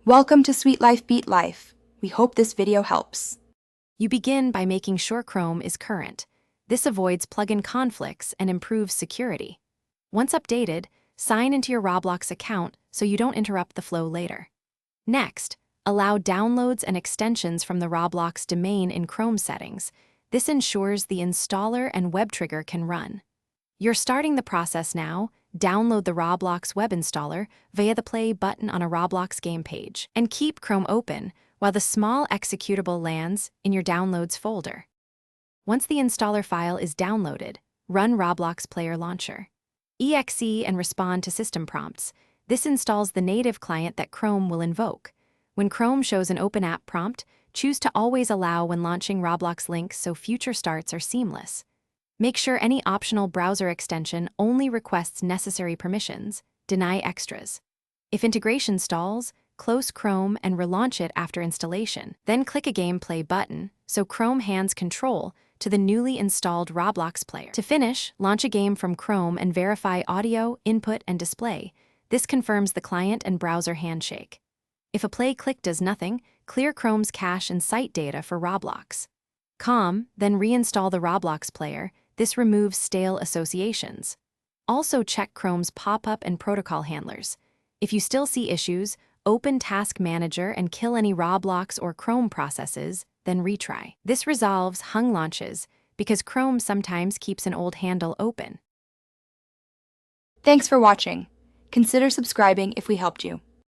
Welcome to Sweet Life Beat Life. We hope this video helps. You begin by making sure Chrome is current. This avoids plugin conflicts and improves security. Once updated, sign into your Roblox account so you don't interrupt the flow later. Next, allow downloads and extensions from the Roblox domain in Chrome settings. This ensures the installer and web trigger can run. You're starting the process now. Download the Roblox web installer via the play button on a Roblox game page, and keep Chrome open while the small executable lands in your Downloads folder. Once the installer file is downloaded, run Roblox Player Launcher. Exe and respond to system prompts. This installs the native client that Chrome will invoke. When Chrome shows an Open App prompt, choose to always allow when launching Roblox links so future starts are seamless. Make sure any optional browser extension only requests necessary permissions. Deny extras. If integration stalls, close Chrome and relaunch it after installation. Then click a Game Play button so Chrome hands control to the newly installed Roblox player. To finish, launch a game from Chrome and verify audio, input, and display. This confirms the client and browser handshake. If a play click does nothing, clear Chrome's cache and site data for Roblox. Then reinstall the Roblox player. This removes stale associations. Also check Chrome's pop-up and protocol handlers. If you still see issues, open Task Manager and kill any Roblox or Chrome processes, then retry. This resolves hung launches because Chrome sometimes keeps an old handle open. Thanks for watching. Consider subscribing if we helped you.